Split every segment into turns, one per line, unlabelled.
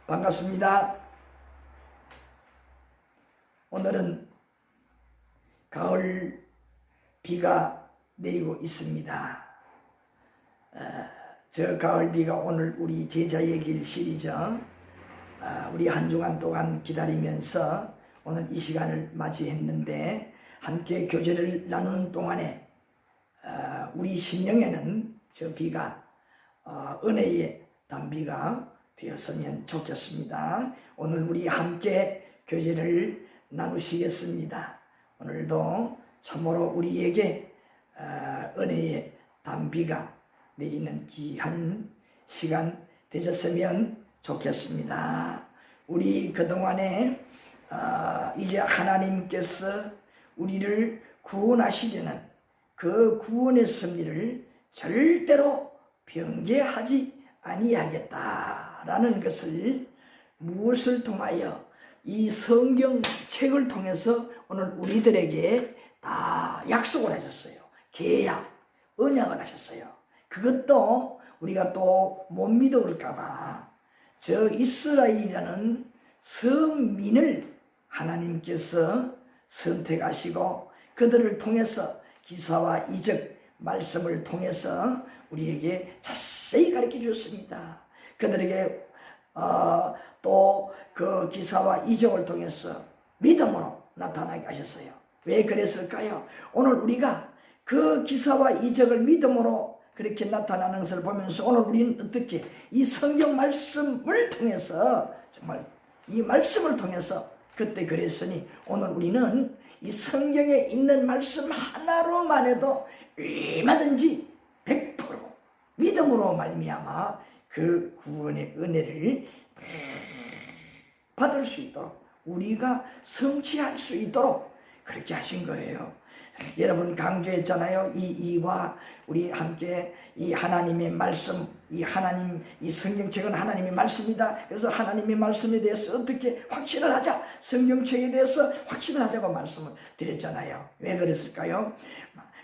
반갑습니다. 오늘은 가을 비가 내리고 있습니다. 저 가을 비가 오늘 우리 제자의 길 시리즈, 우리 한 주간 동안 기다리면서 오늘 이 시간을 맞이했는데, 함께 교제를 나누는 동안에 우리 심령에는 저 비가 은혜의 단비가 되었으면 좋겠습니다. 오늘 우리 함께 교제를 나누시겠습니다. 오늘도 참으로 우리에게 은혜의 단비가 내리는 귀한 시간 되셨으면 좋겠습니다. 우리 그동안에 이제 하나님께서 우리를 구원하시려는 그 구원의 섭리를 절대로 변개하지 아니하겠다라는 것을 무엇을 통하여, 이 성경책을 통해서 오늘 우리들에게 다 약속을 하셨어요. 계약, 언약을 하셨어요. 그것도 우리가 또 못 믿어올까봐 저 이스라엘이라는 성민을 하나님께서 선택하시고 그들을 통해서 기사와 이적 말씀을 통해서 우리에게 자세히 가르쳐 주셨습니다. 그들에게 또 그 기사와 이적을 통해서 믿음으로 나타나게 하셨어요. 왜 그랬을까요? 오늘 우리가 그 기사와 이적을 믿음으로 그렇게 나타나는 것을 보면서 오늘 우리는 어떻게 이 성경 말씀을 통해서, 정말 이 말씀을 통해서 그때 그랬으니 오늘 우리는 이 성경에 있는 말씀 하나로만 해도 얼마든지 100% 믿음으로 말미암아 그 구원의 은혜를 받을 수 있도록, 우리가 성취할 수 있도록 그렇게 하신 거예요. 여러분 강조했잖아요. 이와 우리 함께 이 하나님의 말씀, 이 성경책은 하나님의 말씀이다. 그래서 하나님의 말씀에 대해서 어떻게 확신을 하자, 성경책에 대해서 확신을 하자고 말씀을 드렸잖아요. 왜 그랬을까요?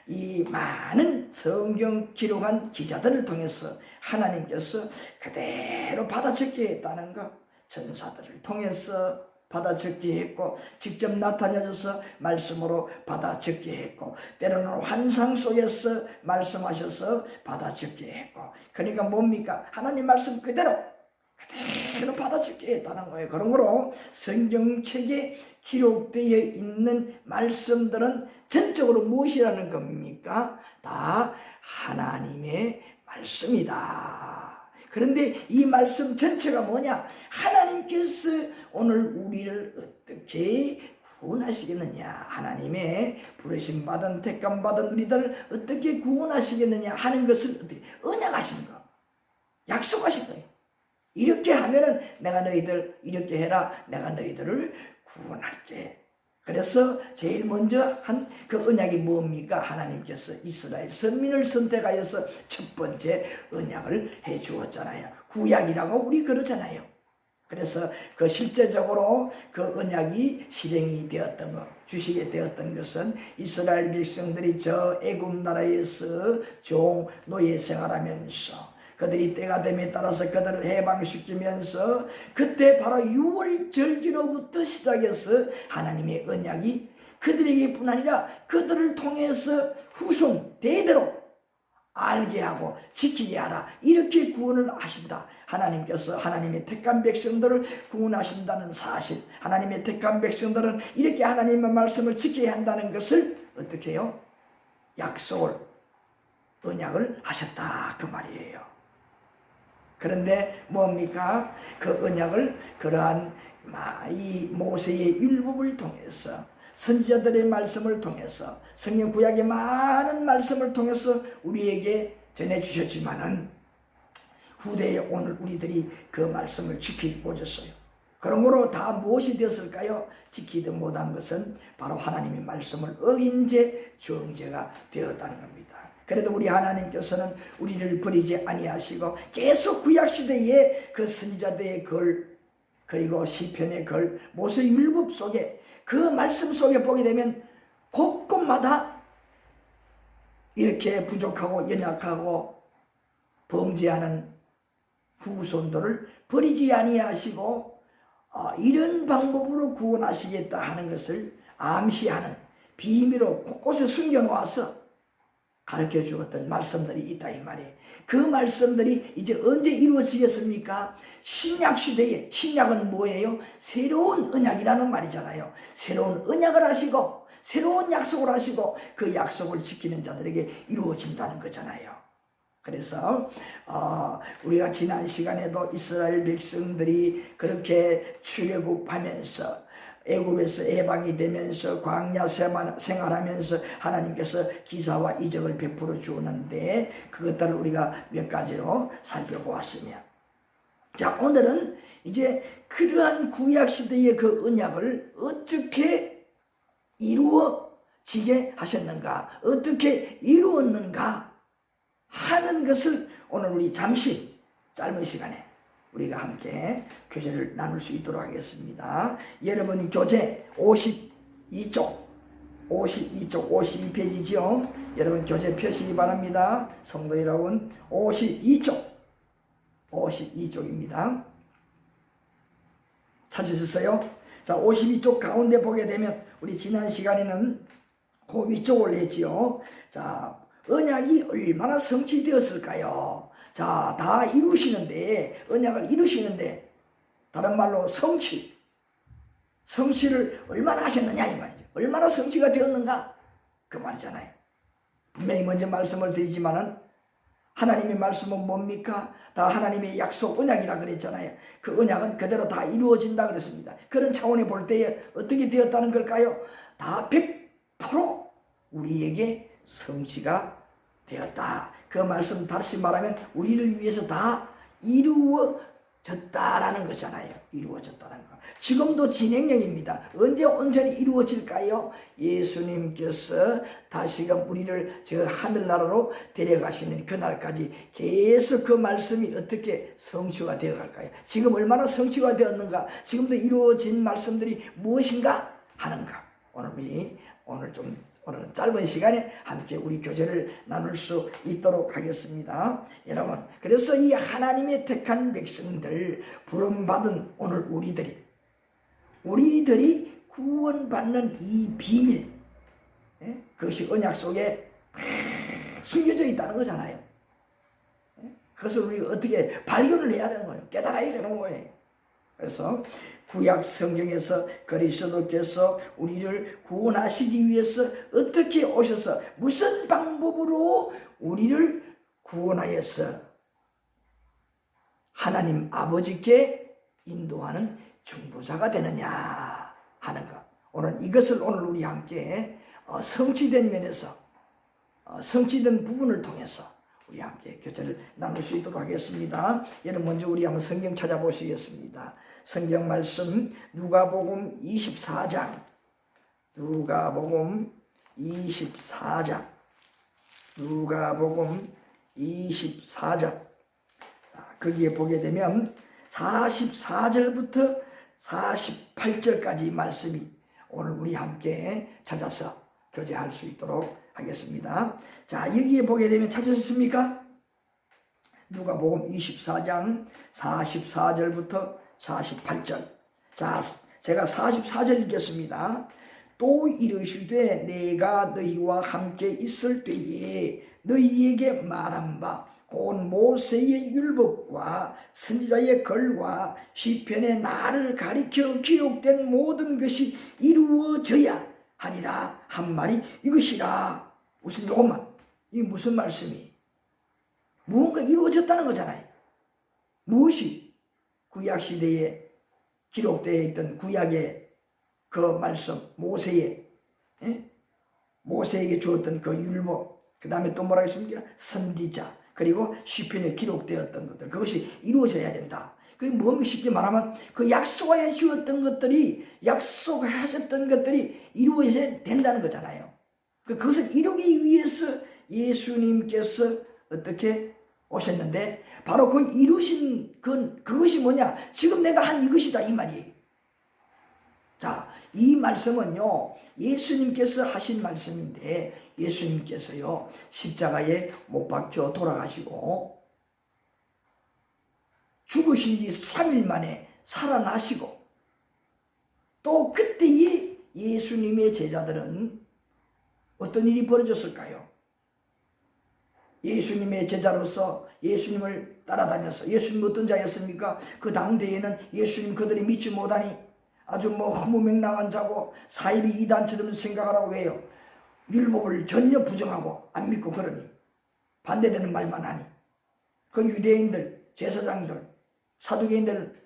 이 많은 성경 기록한 기자들을 통해서 하나님께서 그대로 받아 적게 했다는 것, 전사들을 통해서 받아 적게 했고, 직접 나타나셔서 말씀으로 받아 적게 했고, 때로는 환상 속에서 말씀하셔서 받아 적게 했고, 그러니까 뭡니까? 하나님 말씀 그대로 받아 적게 했다는 거예요. 그러므로 성경책에 기록되어 있는 말씀들은 전적으로 무엇이라는 겁니까? 다 하나님의 말씀이다. 그런데 이 말씀 전체가 뭐냐? 하나님께서 오늘 우리를 어떻게 구원하시겠느냐, 하나님의 부르심 받은 택감 받은 우리들을 어떻게 구원하시겠느냐 하는 것을 어떻게 언약하신 거, 약속하신 거예요. 이렇게 하면은 내가 너희들 이렇게 해라, 내가 너희들을 구원할게. 그래서 제일 먼저 한 그 언약이 뭡니까? 하나님께서 이스라엘 선민을 선택하여서 첫 번째 언약을 해 주었잖아요. 구약이라고 우리 그러잖아요. 그래서 그 실제적으로 그 언약이 실행이 되었던 것, 주시게 되었던 것은 이스라엘 백성들이 저 애굽 나라에서 종 노예 생활하면서 그들이 때가 됨에 따라서 그들을 해방시키면서, 그때 바로 유월절기로부터 시작해서 하나님의 언약이 그들에게 뿐 아니라 그들을 통해서 후손 대대로 알게 하고 지키게 하라, 이렇게 구원을 하신다. 하나님께서 하나님의 택한 백성들을 구원하신다는 사실, 하나님의 택한 백성들은 이렇게 하나님의 말씀을 지켜야 한다는 것을 어떻게 해요? 약속을, 언약을 하셨다, 그 말이에요. 그런데 뭡니까? 그 언약을 그러한 이 모세의 율법을 통해서, 선지자들의 말씀을 통해서, 성경 구약의 많은 말씀을 통해서 우리에게 전해주셨지만은 후대에 오늘 우리들이 그 말씀을 지키지 못했어요. 그러므로 다 무엇이 되었을까요? 지키지 못한 것은 바로 하나님의 말씀을 어긴 죄, 정죄가 되었다는 겁니다. 그래도 우리 하나님께서는 우리를 버리지 아니하시고 계속 구약시대에 그 선지자들의 글, 그리고 시편의 글, 모세 율법 속에, 그 말씀 속에 보게 되면 곳곳마다 이렇게 부족하고 연약하고 범죄하는 후손들을 버리지 아니하시고 이런 방법으로 구원하시겠다 하는 것을 암시하는 비밀로 곳곳에 숨겨놓아서 가르쳐 주었던 말씀들이 있다 이 말이에요. 그 말씀들이 이제 언제 이루어지겠습니까? 신약 시대에, 신약은 뭐예요? 새로운 언약이라는 말이잖아요. 새로운 언약을 하시고 새로운 약속을 하시고 그 약속을 지키는 자들에게 이루어진다는 거잖아요. 그래서 우리가 지난 시간에도 이스라엘 백성들이 그렇게 출애굽하면서 애굽에서 해방이 되면서 광야 생활하면서 하나님께서 기사와 이적을 베풀어 주었는데 그것들을 우리가 몇 가지로 살펴보았으며, 자 오늘은 이제 그러한 구약시대의 그 언약을 어떻게 이루어지게 하셨는가, 어떻게 이루었는가 하는 것을 오늘 우리 잠시 짧은 시간에 우리가 함께 교재를 나눌 수 있도록 하겠습니다. 여러분 교재 52쪽 52페이지죠. 여러분 교재 펴시기 바랍니다. 성도 여러분 52쪽입니다. 찾으셨어요? 자 52쪽 가운데 보게 되면 우리 지난 시간에는 그 위쪽을 했지요. 자 언약이 얼마나 성취되었을까요? 자, 다 이루시는데, 언약을 이루시는데, 다른 말로 성취를 얼마나 하셨느냐 이 말이죠. 얼마나 성취가 되었는가 그 말이잖아요. 분명히 먼저 말씀을 드리지만은 하나님의 말씀은 뭡니까? 다 하나님의 약속 언약이라 그랬잖아요. 그 언약은 그대로 다 이루어진다 그랬습니다. 그런 차원에 볼 때에 어떻게 되었다는 걸까요? 다 100% 우리에게 성취가 되었다. 그 말씀 다시 말하면 우리를 위해서 다 이루어졌다라는 거잖아요. 이루어졌다는 거. 지금도 진행형입니다. 언제 온전히 이루어질까요? 예수님께서 다시금 우리를 저 하늘나라로 데려가시는 그날까지 계속 그 말씀이 어떻게 성취가 되어갈까요? 지금 얼마나 성취가 되었는가? 지금도 이루어진 말씀들이 무엇인가 하는가? 오늘은 짧은 시간에 함께 우리 교제를 나눌 수 있도록 하겠습니다. 여러분, 그래서 이 하나님의 택한 백성들, 부름받은 오늘 우리들이 구원받는 이 비밀, 그것이 언약 속에 숨겨져 있다는 거잖아요. 그것을 우리가 어떻게 발견을 해야 되는 거예요. 깨달아야 되는 거예요. 그래서 구약 성경에서 그리스도께서 우리를 구원하시기 위해서 어떻게 오셔서 무슨 방법으로 우리를 구원하여서 하나님 아버지께 인도하는 중보자가 되느냐 하는 것. 오늘 우리 함께 성취된 면에서 성취된 부분을 통해서 우리 함께 교제를 나눌 수 있도록 하겠습니다. 여러분 먼저 우리 한번 성경 찾아보시겠습니다. 성경 말씀 누가복음 24장 거기에 보게 되면 44절부터 48절까지 말씀이 오늘 우리 함께 찾아서 교제할 수 있도록 하겠습니다. 자, 여기에 보게 되면 찾으셨습니까? 누가복음 24장 44절부터 48절. 자, 제가 44절 읽겠습니다. 또 이르시되 내가 너희와 함께 있을 때에 너희에게 말한 바 곧 모세의 율법과 선지자의 글과 시편의 나를 가리켜 기록된 모든 것이 이루어져야 하리라 한 말이 이것이라. 무슨 조금만 이 무슨 말씀이 무언가 이루어졌다는 거잖아요. 무엇이? 구약시대에 기록되어 있던 구약의 그 말씀, 모세에게 주었던 그 율법, 그 다음에 또 뭐라 했습니까? 선지자, 그리고 시편에 기록되었던 것들, 그것이 이루어져야 된다. 그게 뭔가 쉽게 말하면 그 약속하여 주었던 것들이, 약속하셨던 것들이 이루어져야 된다는 거잖아요. 그것을 이루기 위해서 예수님께서 어떻게 오셨는데, 바로 그 이루신 그것이 뭐냐? 지금 내가 한 이것이다 이 말이에요. 자, 이 말씀은요 예수님께서 하신 말씀인데, 예수님께서요 십자가에 못 박혀 돌아가시고 죽으신 지 3일 만에 살아나시고, 또 그때의 예수님의 제자들은 어떤 일이 벌어졌을까요? 예수님의 제자로서 예수님을 따라다녀서, 예수님 어떤 자였습니까? 그 당대에는 예수님 그들이 믿지 못하니 아주 허무맹랑한 자고 사이비 이단처럼 생각하라고 해요. 율법을 전혀 부정하고 안 믿고 그러니, 반대되는 말만 하니, 그 유대인들, 제사장들, 사두개인들,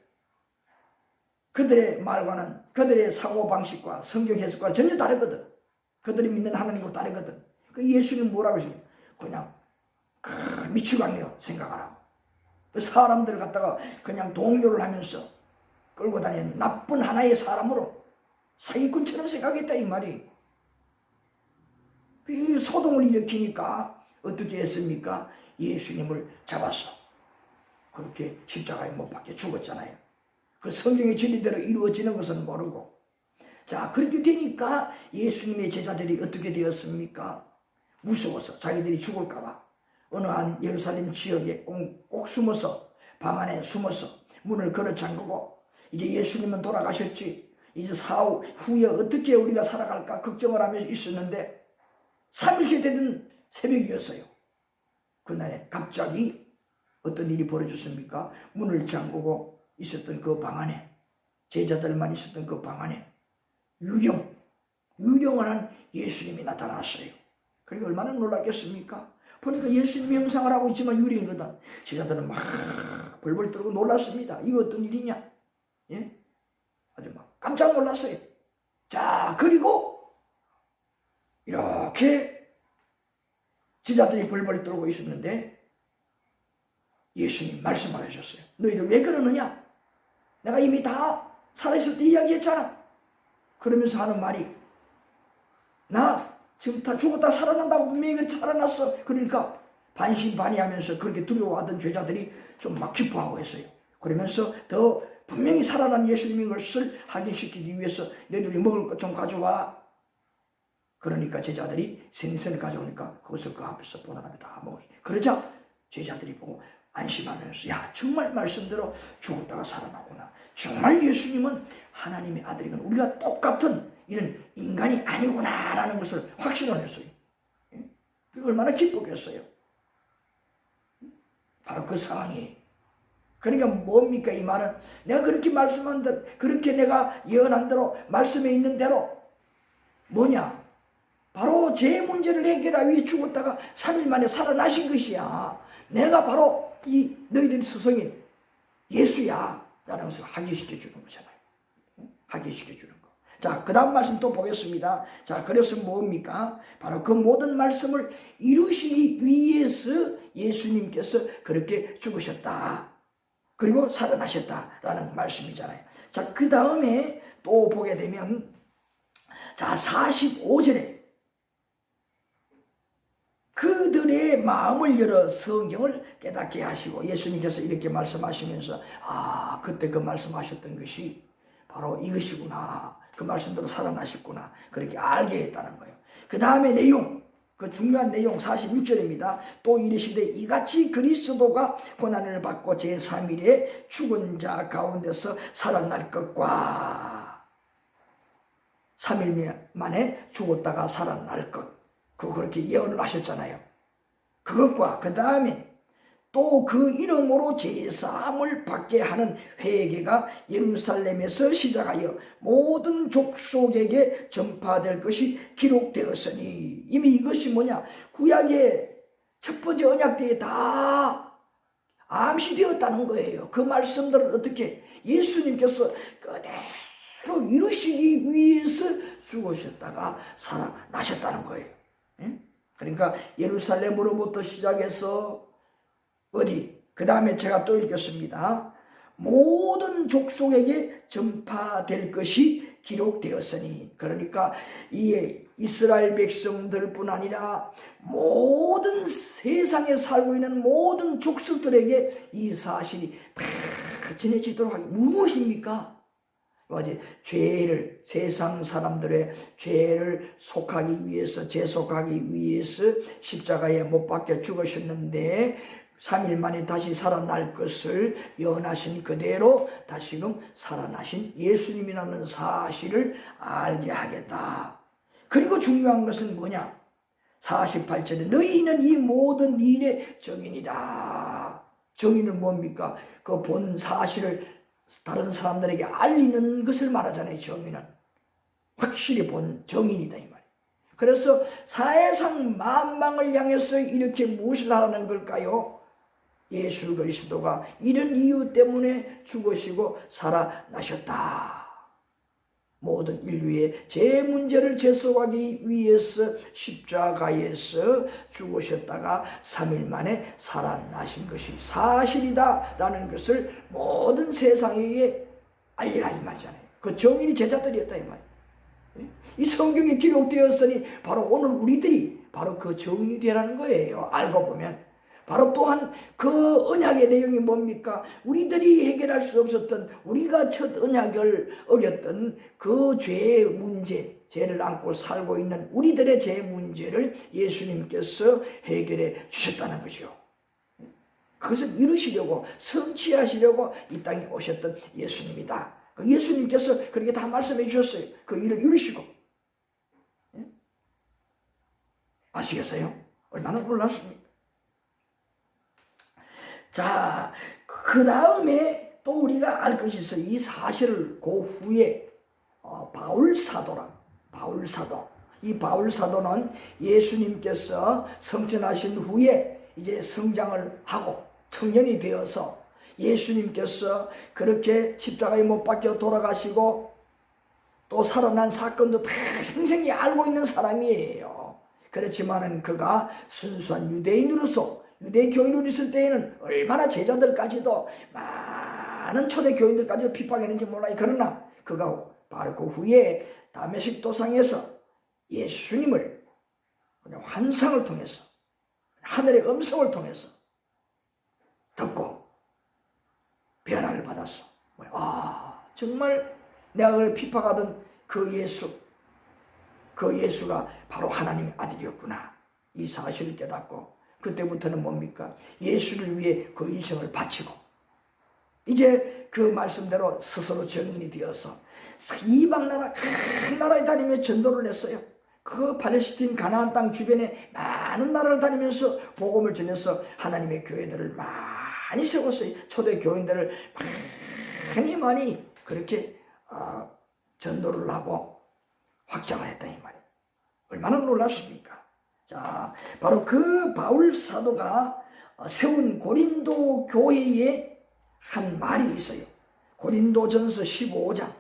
그들의 말과는, 그들의 사고방식과 성경 해석과 전혀 다르거든. 그들이 믿는 하나님과 다르거든. 그 예수님 뭐라고 하시냐? 그냥 미치광이로 생각하라고. 사람들을 갖다가 그냥 동요를 하면서 끌고 다니는 나쁜 하나의 사람으로 사기꾼처럼 생각했다 이 말이. 그 소동을 일으키니까 어떻게 했습니까? 예수님을 잡아서 그렇게 십자가에 못 박혀 죽었잖아요. 그 성경의 진리대로 이루어지는 것은 모르고. 자, 그렇게 되니까 예수님의 제자들이 어떻게 되었습니까? 무서워서 자기들이 죽을까봐 어느 한 예루살렘 지역에 꼭 숨어서, 방 안에 숨어서 문을 걸어 잠그고, 이제 예수님은 돌아가셨지, 이제 사후 후에 어떻게 우리가 살아갈까 걱정을 하며 있었는데 3일째 되던 새벽이었어요. 그날에 갑자기 어떤 일이 벌어졌습니까? 문을 잠그고 있었던 그 방 안에, 제자들만 있었던 그 방 안에 유령을 한 예수님이 나타났어요. 그리고 얼마나 놀랐겠습니까? 보니까 예수님 형상을 하고 있지만 유령이거든. 제자들은 막 벌벌 떨고 놀랐습니다. 이거 어떤 일이냐? 예? 아주 막 깜짝 놀랐어요. 자, 그리고 이렇게 제자들이 벌벌 떨고 있었는데 예수님 말씀하셨어요. 너희들 왜 그러느냐? 내가 이미 다 살아있을 때 이야기했잖아. 그러면서 하는 말이, 나 지금 다 죽었다 살아난다고 분명히 살아났어. 그러니까 반신반의하면서 그렇게 두려워하던 제자들이 좀 막 기뻐하고 했어요. 그러면서 더 분명히 살아난 예수님인 것을 확인시키기 위해서 너희들이 먹을 것 좀 가져와. 그러니까 제자들이 생선을 가져오니까 그것을 그 앞에서 보는 앞에 다 먹었어요. 그러자 제자들이 보고 안심하면서, 야, 정말 말씀대로 죽었다가 살아나구나. 정말 예수님은 하나님의 아들이건 우리가 똑같은 이런 인간이 아니구나라는 것을 확신을 했어요. 얼마나 기쁘겠어요. 바로 그 상황이. 그러니까 뭡니까 이 말은? 내가 그렇게 말씀한 대로, 그렇게 내가 예언한 대로, 말씀에 있는 대로 뭐냐? 바로 제 문제를 해결하기 위해 죽었다가 3일 만에 살아나신 것이야. 내가 바로 이 너희들 스승인 예수야 라는 것을 확인시켜주는 거잖아요. 확인시켜주는 거. 자, 그 다음 말씀 또 보겠습니다. 자, 그래서 뭡니까? 바로 그 모든 말씀을 이루시기 위해서 예수님께서 그렇게 죽으셨다. 그리고 살아나셨다라는 말씀이잖아요. 자, 그 다음에 또 보게 되면, 자, 45절에 그들의 마음을 열어 성경을 깨닫게 하시고, 예수님께서 이렇게 말씀하시면서, 아, 그때 그 말씀하셨던 것이 바로 이것이구나, 그 말씀대로 살아나셨구나, 그렇게 알게 했다는 거예요. 그 다음에 내용, 그 중요한 내용 46절입니다. 또 이르시되 이같이 그리스도가 고난을 받고 제3일에 죽은 자 가운데서 살아날 것과 3일 만에 죽었다가 살아날 것, 그렇게 예언을 하셨잖아요. 그것과 그 다음에 또 그 이름으로 제사함을 받게 하는 회개가 예루살렘에서 시작하여 모든 족속에게 전파될 것이 기록되었으니, 이미 이것이 뭐냐? 구약의 첫 번째 언약 때에 다 암시되었다는 거예요. 그 말씀들을 어떻게 예수님께서 그대로 이루시기 위해서 죽으셨다가 살아나셨다는 거예요. 그러니까 예루살렘으로부터 시작해서 어디, 그 다음에 제가 또 읽겠습니다. 모든 족속에게 전파될 것이 기록되었으니, 그러니까 이 이스라엘 백성들뿐 아니라 모든 세상에 살고 있는 모든 족속들에게 이 사실이 다 전해지도록 하기. 무엇입니까? 어제 죄를, 세상 사람들의 죄를 속하기 위해서, 재속하기 위해서 십자가에 못 박혀 죽으셨는데, 3일 만에 다시 살아날 것을 예언하신 그대로 다시금 살아나신 예수님이라는 사실을 알게 하겠다. 그리고 중요한 것은 뭐냐? 48절에 너희는 이 모든 일의 증인이라. 증인은 뭡니까? 그 본 사실을 다른 사람들에게 알리는 것을 말하잖아요. 증인은 확실히 본 증인이다 이 말이에요. 그래서 사회상 만방을 향해서 이렇게 무엇을 하라는 걸까요? 예수 그리스도가 이런 이유 때문에 죽으시고 살아나셨다. 모든 인류의 제 문제를 제소하기 위해서 십자가에서 죽으셨다가 3일 만에 살아나신 것이 사실이다 라는 것을 모든 세상에게 알리라 이 말이잖아요. 그 정인이 제자들이었다 이 말이에요. 이 성경에 기록되었으니 바로 오늘 우리들이 바로 그 정인이 되라는 거예요. 알고 보면. 바로 또한 그 언약의 내용이 뭡니까? 우리들이 해결할 수 없었던, 우리가 첫 언약을 어겼던 그 죄의 문제, 죄를 안고 살고 있는 우리들의 죄 문제를 예수님께서 해결해 주셨다는 것이요. 그것을 이루시려고, 성취하시려고 이 땅에 오셨던 예수님이다. 예수님께서 그렇게 다 말씀해 주셨어요. 그 일을 이루시고. 아시겠어요? 얼마나 놀랍습니까? 자, 그 다음에 또 우리가 알 것이 있어요. 이 사실을 그 후에 바울사도라. 바울사도. 이 바울사도는 예수님께서 성천하신 후에 이제 성장을 하고 청년이 되어서 예수님께서 그렇게 십자가에 못 박혀 돌아가시고 또 살아난 사건도 다 생생히 알고 있는 사람이에요. 그렇지만은 그가 순수한 유대인으로서 유대교인으로 있을 때에는 얼마나 제자들까지도 많은 초대교인들까지도 핍박했는지 몰라요. 그러나 그가 바로 그 후에 다메섹 도상에서 예수님을 그냥 환상을 통해서 하늘의 음성을 통해서 듣고 변화를 받았어. 정말 내가 그걸 핍박하던 그 예수가 바로 하나님의 아들이었구나. 이 사실을 깨닫고 그때부터는 뭡니까? 예수를 위해 그 인생을 바치고 이제 그 말씀대로 스스로 증인이 되어서 이방 나라 큰 나라에 다니며 전도를 했어요. 그 팔레스틴 가나안 땅 주변에 많은 나라를 다니면서 복음을 전해서 하나님의 교회들을 많이 세웠어요. 초대 교인들을 많이 그렇게 전도를 하고 확장을 했다 이 말이에요. 얼마나 놀랍습니까? 자, 바로 그 바울 사도가 세운 고린도 교회에 한 말이 있어요. 고린도전서 15장,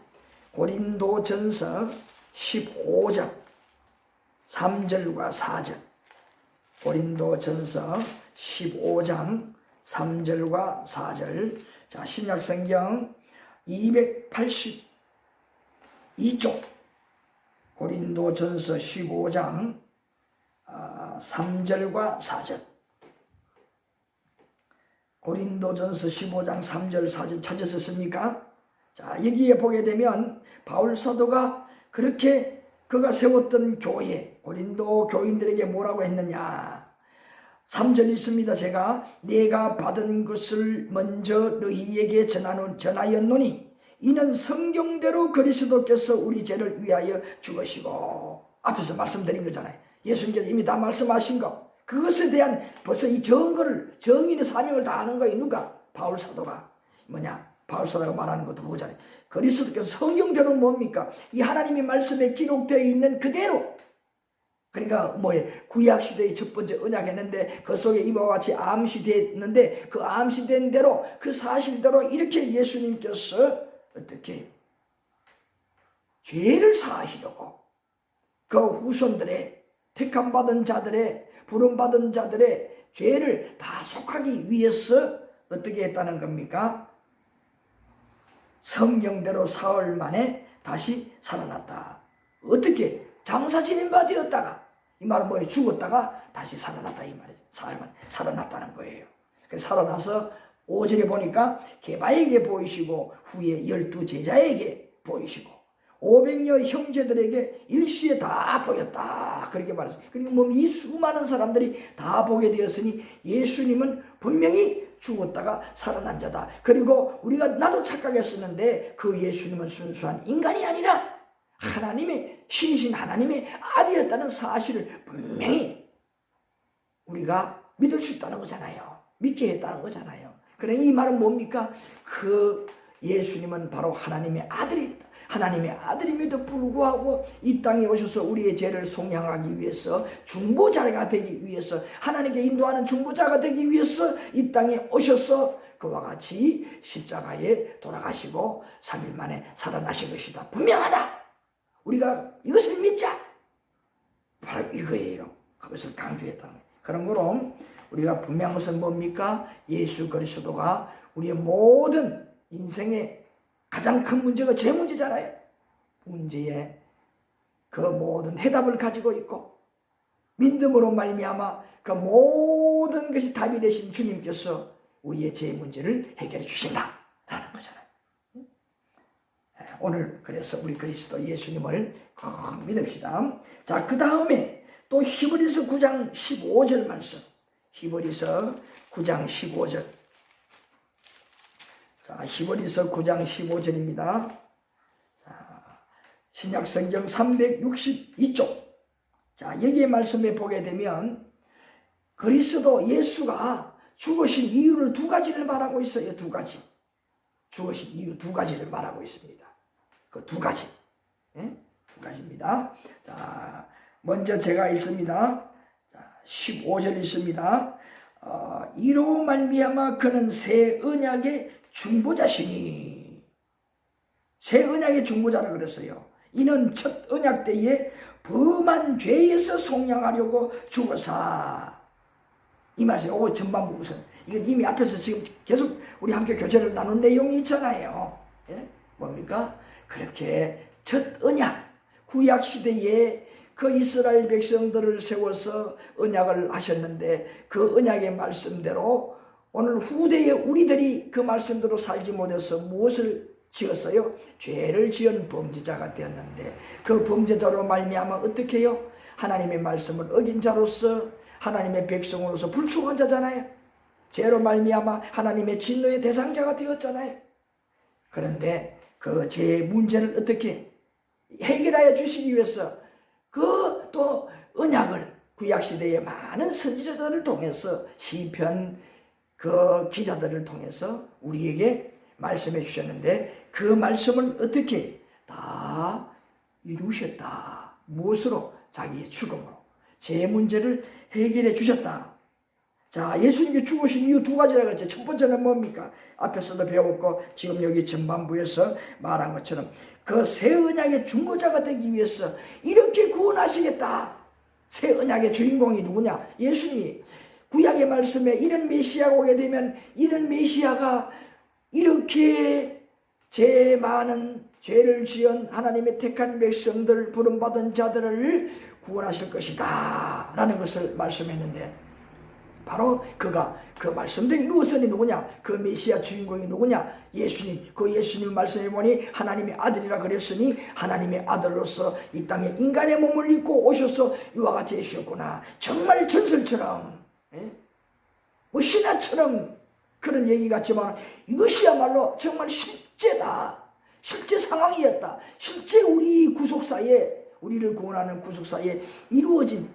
고린도전서 15장 3절과 4절, 고린도전서 15장 3절과 4절. 자, 신약성경 282쪽, 고린도전서 15장 3절과 4절. 고린도전서 15장 3절 4절 찾으셨습니까? 자, 여기에 보게 되면 바울 사도가 그렇게 그가 세웠던 교회 고린도 교인들에게 뭐라고 했느냐. 3절 있습니다. 제가 내가 받은 것을 먼저 너희에게 전하였노니 이는 성경대로 그리스도께서 우리 죄를 위하여 죽으시고, 앞에서 말씀드린 거잖아요. 예수님께서 이미 다 말씀하신 거, 그것에 대한 벌써 이 증거를, 정인의 사명을 다 하는 거예요. 누가? 바울 사도가. 뭐냐? 바울 사도가 말하는 것도 그거잖아요. 그리스도께서 성경대로 뭡니까? 이 하나님의 말씀에 기록되어 있는 그대로, 그러니까 구약 시대의 첫 번째 언약했는데 그 속에 이와 같이 암시됐는데 그 암시된 대로 그 사실대로 이렇게 예수님께서 어떻게 죄를 사하시려고 그 후손들의 택함받은 자들의 부름받은 자들의 죄를 다 속하기 위해서 어떻게 했다는 겁니까? 성경대로 사흘 만에 다시 살아났다. 어떻게? 장사 지낸 바 되었다가, 이 말은 뭐예요? 죽었다가 다시 살아났다 이 말이에요. 사흘 만에 살아났다는 거예요. 그래서 살아나서 5절에 보니까 게바에게 보이시고 후에 12 제자에게 보이시고 500여 형제들에게 일시에 다 보였다. 그렇게 말했습니다. 그리고 이 수많은 사람들이 다 보게 되었으니 예수님은 분명히 죽었다가 살아난 자다. 그리고 우리가 나도 착각했었는데 그 예수님은 순수한 인간이 아니라 하나님의 신신 하나님의 아들이었다는 사실을 분명히 우리가 믿을 수 있다는 거잖아요. 믿게 했다는 거잖아요. 그래 이 말은 뭡니까? 그 예수님은 바로 하나님의 아들이다. 하나님의 아들임에도 불구하고 이 땅에 오셔서 우리의 죄를 속량하기 위해서 중보자가 되기 위해서 하나님께 인도하는 중보자가 되기 위해서 이 땅에 오셔서 그와 같이 십자가에 돌아가시고 3일 만에 살아나신 것이다. 분명하다. 우리가 이것을 믿자. 바로 이거예요. 그것을 강조했다는 거예요. 그런 거로 우리가 분명한 것은 뭡니까? 예수 그리스도가 우리의 모든 인생의 가장 큰 문제가 제 문제잖아요. 문제에 그 모든 해답을 가지고 있고 믿음으로 말미암아 그 모든 것이 답이 되신 주님께서 우리의 제 문제를 해결해 주신다라는 거잖아요. 오늘 그래서 우리 그리스도 예수님을 꼭 믿읍시다. 자, 그 다음에 또 히브리서 9장 15절 말씀. 히브리서 9장 15절. 자, 히브리서 9장 15절입니다. 자, 신약성경 362쪽. 자, 여기에 말씀에 보게 되면 그리스도 예수가 죽으신 이유를 두 가지를 말하고 있어요. 두 가지. 죽으신 이유 두 가지를 말하고 있습니다. 그 두 가지. 두 가지입니다. 자, 먼저 제가 읽습니다. 자, 15절 읽습니다. 이로 말미암아 그는 새 언약의 중보자시니. 새 언약의 중보자라 그랬어요. 이는 첫 언약 때에 범한 죄에서 속량하려고 죽어사. 이 말이에요. 전반부 우선. 이건 이미 앞에서 지금 계속 우리 함께 교제를 나눈 내용이 있잖아요. 예? 뭡니까? 그렇게 첫 언약, 구약 시대에 그 이스라엘 백성들을 세워서 언약을 하셨는데 그 언약의 말씀대로 오늘 후대에 우리들이 그 말씀대로 살지 못해서 무엇을 지었어요? 죄를 지은 범죄자가 되었는데 그 범죄자로 말미암아 어떻게 해요? 하나님의 말씀을 어긴 자로서 하나님의 백성으로서 불충한 자잖아요. 죄로 말미암아 하나님의 진노의 대상자가 되었잖아요. 그런데 그 죄의 문제를 어떻게 해결하여 주시기 위해서 그 또 언약을 구약시대의 많은 선지자들을 통해서 시편 그 기자들을 통해서 우리에게 말씀해 주셨는데 그 말씀을 어떻게 다 이루셨다. 무엇으로? 자기의 죽음으로 죄 문제를 해결해 주셨다. 자, 예수님이 죽으신 이유 두 가지라고 그랬죠. 첫 번째는 뭡니까? 앞에서도 배웠고 지금 여기 전반부에서 말한 것처럼 그 새 언약의 중보자가 되기 위해서 이렇게 구원하시겠다. 새 언약의 주인공이 누구냐? 예수님이. 구약의 말씀에 이런 메시아가 오게 되면 이런 메시아가 이렇게 죄 많은 죄를 지은 하나님의 택한 백성들 부름받은 자들을 구원하실 것이다 라는 것을 말씀했는데 바로 그가 그 말씀대로 이루어서니 누구냐? 그 메시아 주인공이 누구냐? 예수님. 그 예수님 말씀해 보니 하나님의 아들이라 그랬으니 하나님의 아들로서 이 땅에 인간의 몸을 입고 오셔서 이와 같이 해주셨구나. 정말 전설처럼 뭐 신화처럼 그런 얘기 같지만 이것이야말로 정말 실제다. 실제 상황이었다. 실제 우리 구속사에 우리를 구원하는 구속사에 이루어진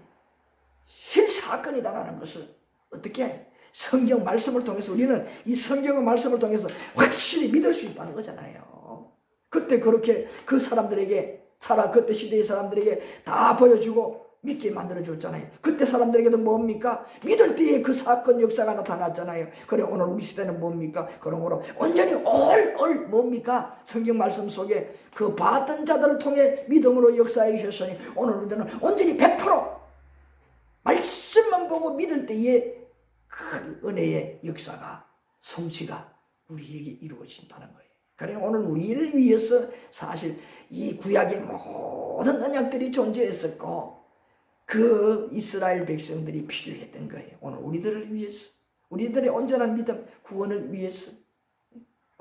실사건이다라는 것을 어떻게 성경 말씀을 통해서 우리는 이 성경의 말씀을 통해서 확실히 믿을 수 있다는 거잖아요. 그때 그렇게 그 사람들에게 그때 시대의 사람들에게 다 보여주고 믿게 만들어줬잖아요. 그때 사람들에게도 뭡니까? 믿을 때에 그 사건 역사가 나타났잖아요. 그래 오늘 우리 시대는 뭡니까? 그러므로 온전히 뭡니까? 성경 말씀 속에 그 봤던 자들을 통해 믿음으로 역사해 주셨으니 오늘 우리는 온전히 100% 말씀만 보고 믿을 때에 그 은혜의 역사가 성취가 우리에게 이루어진다는 거예요. 그래 오늘 우리를 위해서 사실 이 구약의 모든 언약들이 존재했었고 그 이스라엘 백성들이 필요했던 거예요. 오늘 우리들을 위해서 우리들의 온전한 믿음 구원을 위해서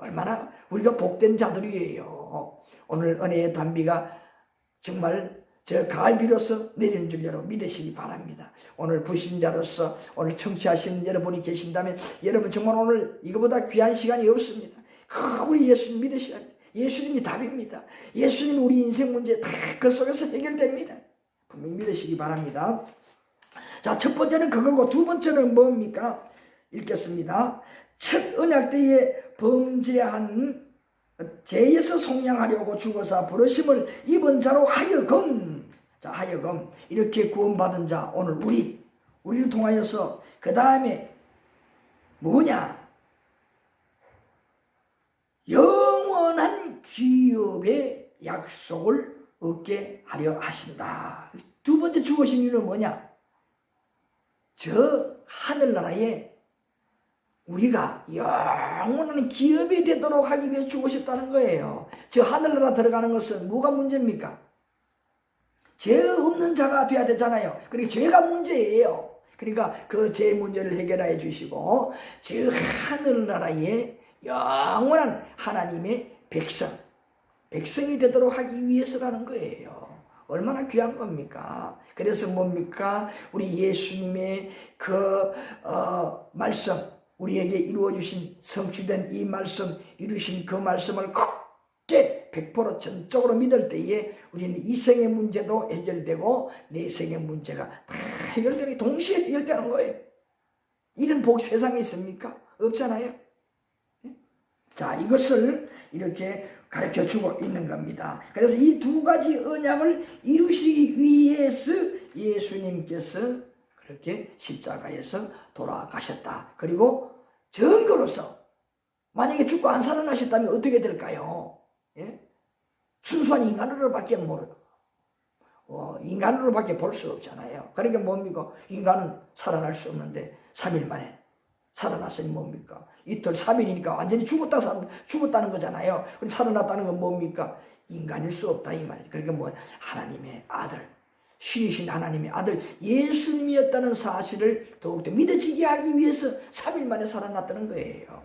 얼마나 우리가 복된 자들이에요. 오늘 은혜의 단비가 정말 저 가을비로서 내리는 줄 여러분 믿으시기 바랍니다. 오늘 불신자로서 오늘 청취하시는 여러분이 계신다면 여러분 정말 오늘 이거보다 귀한 시간이 없습니다. 우리 예수님 믿으셔야 합니다. 예수님이 답입니다. 예수님이 우리 인생 문제 다 그 속에서 해결됩니다. 분명히 믿으시기 바랍니다. 자, 첫 번째는 그거고 두 번째는 뭡니까? 읽겠습니다. 첫 언약 때에 범죄한 죄에서 속량하려고 죽어서 부르심을 입은 자로 하여금, 자, 하여금 이렇게 구원받은 자 오늘 우리를 통하여서 그 다음에 뭐냐? 영원한 기업의 약속을 얻게 하려 하신다. 두 번째 죽으신 이유는 뭐냐? 저 하늘나라에 우리가 영원한 기업이 되도록 하기 위해 죽으셨다는 거예요. 저 하늘나라 들어가는 것은 뭐가 문제입니까? 죄 없는 자가 돼야 되잖아요. 그러니까 죄가 문제예요. 그러니까 그 죄 문제를 해결해 주시고 저 하늘나라에 영원한 하나님의 백성이 되도록 하기 위해서라는 거예요. 얼마나 귀한 겁니까? 그래서 뭡니까? 우리 예수님의 그 말씀, 우리에게 이루어주신 성취된 이 말씀, 이루신 그 말씀을 크게 100% 전적으로 믿을 때에 우리는 이 생의 문제도 해결되고 내 생의 문제가 다 해결되는, 동시에 해결되는 거예요. 이런 복 세상에 있습니까? 없잖아요. 자, 이것을 이렇게 가르쳐 주고 있는 겁니다. 그래서 이 두 가지 언약을 이루시기 위해서 예수님께서 그렇게 십자가에서 돌아가셨다. 그리고 증거로서 만약에 죽고 안 살아나셨다면 어떻게 될까요? 예? 순수한 인간으로밖에 인간으로밖에 볼 수 없잖아요. 그러니까 뭡니까? 인간은 살아날 수 없는데 3일 만에 살아났으니 뭡니까? 이틀 3일이니까 완전히 죽었다는 거잖아요. 그럼 살아났다는 건 뭡니까? 인간일 수 없다 이 말이에요. 그러니까 뭐 하나님의 아들, 신이신 하나님의 아들 예수님이었다는 사실을 더욱더 믿어지게 하기 위해서 3일 만에 살아났다는 거예요.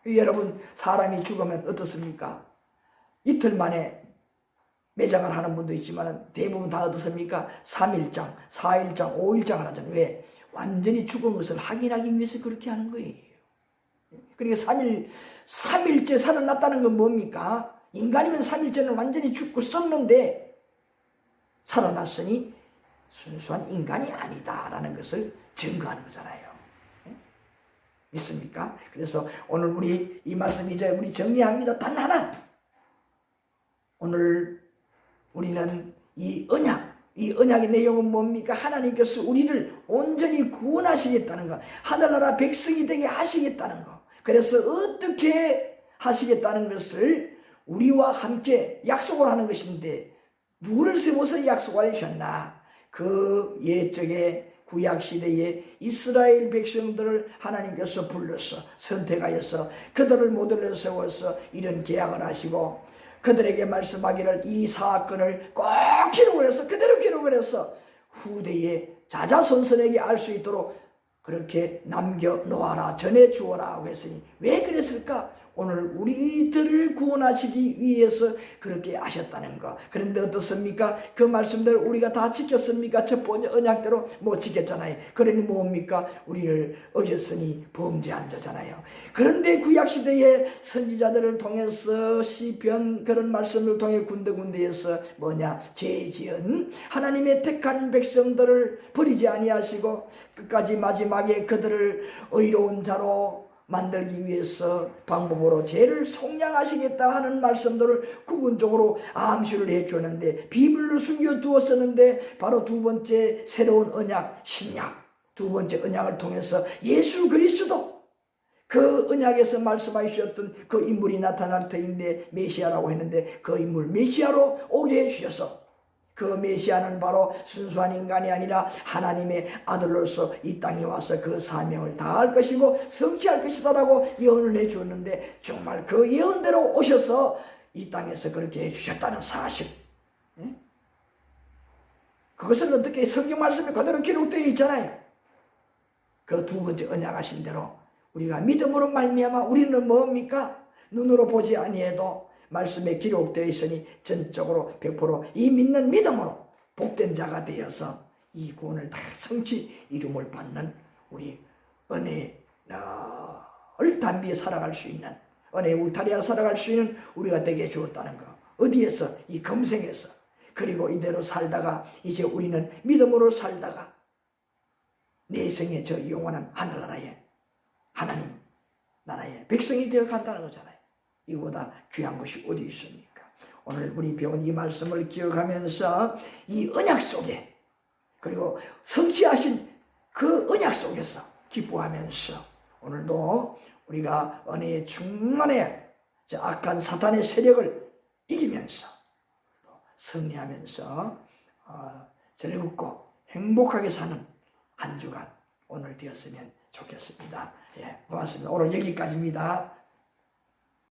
여러분, 사람이 죽으면 어떻습니까? 이틀 만에 매장을 하는 분도 있지만 대부분 다 어떻습니까? 3일장, 4일장, 5일장을 하잖아요. 왜? 완전히 죽은 것을 확인하기 위해서 그렇게 하는 거예요. 그러니까 3일째 살아났다는 건 뭡니까? 인간이면 3일째는 완전히 죽고 썩는데 살아났으니 순수한 인간이 아니다라는 것을 증거하는 거잖아요. 믿습니까? 그래서 오늘 우리 이 말씀 이제 우리 정리합니다. 단 하나. 오늘 우리는 이 언약의 내용은 뭡니까? 하나님께서 우리를 온전히 구원하시겠다는 것, 하늘나라 백성이 되게 하시겠다는 것. 그래서 어떻게 하시겠다는 것을 우리와 함께 약속을 하는 것인데 누구를 세워서 약속을 하셨나? 그 옛적의 구약시대에 이스라엘 백성들을 하나님께서 불러서 선택하여서 그들을 모델로 세워서 이런 계약을 하시고 그들에게 말씀하기를 이 사건을 꼭 기록을 해서 그대로 기록을 해서 후대에 자자손손에게 알 수 있도록 그렇게 남겨놓아라, 전해주어라 하고 했으니 왜 그랬을까? 오늘 우리들을 구원하시기 위해서 그렇게 하셨다는 거. 그런데 어떻습니까? 그 말씀대로 우리가 다 지켰습니까? 첫 번째 언약대로 못 지켰잖아요. 그러니 뭡니까? 우리를 어겼으니 범죄한 자잖아요. 그런데 구약시대의 선지자들을 통해서 시편 그런 말씀을 통해 군데군데에서 뭐냐? 죄 지은 하나님의 택한 백성들을 버리지 아니하시고 끝까지 마지막에 그들을 의로운 자로 만들기 위해서 방법으로 죄를 속량하시겠다 하는 말씀들을 구분적으로 암시를 해주었는데 비밀로 숨겨두었었는데 바로 두 번째 새로운 언약 신약 두 번째 언약을 통해서 예수 그리스도 그 언약에서 말씀하셨던 그 인물이 나타날 터인데 메시아라고 했는데 그 인물 메시아로 오게 해주셔서 그 메시아는 바로 순수한 인간이 아니라 하나님의 아들로서 이 땅에 와서 그 사명을 다할 것이고 성취할 것이다라고 예언을 해주었는데 정말 그 예언대로 오셔서 이 땅에서 그렇게 해주셨다는 사실, 그것을 어떻게 성경 말씀에 그대로 기록되어 있잖아요. 그 두 번째 언약하신 대로 우리가 믿음으로 말미암아 우리는 뭡니까? 눈으로 보지 아니해도 말씀에 기록되어 있으니 전적으로 100%이 믿는 믿음으로 복된 자가 되어서 이 구원을 다 성취 이름을 받는 우리 은혜를 담비에 살아갈 수 있는 은혜의 울타리에 살아갈 수 있는 우리가 되게 주었다는 거. 어디에서? 이 금생에서. 그리고 이대로 살다가 이제 우리는 믿음으로 살다가 내생의 저 영원한 하늘나라에 하나님 나라의 백성이 되어 간다는 거잖아요. 이보다 귀한 것이 어디 있습니까? 오늘 우리 배운 이 말씀을 기억하면서 이 언약 속에 그리고 성취하신 그 언약 속에서 기뻐하면서 오늘도 우리가 은혜의 충만에 저 악한 사탄의 세력을 이기면서 승리하면서 즐겁고 행복하게 사는 한 주간 오늘 되었으면 좋겠습니다. 예, 고맙습니다. 오늘 여기까지입니다.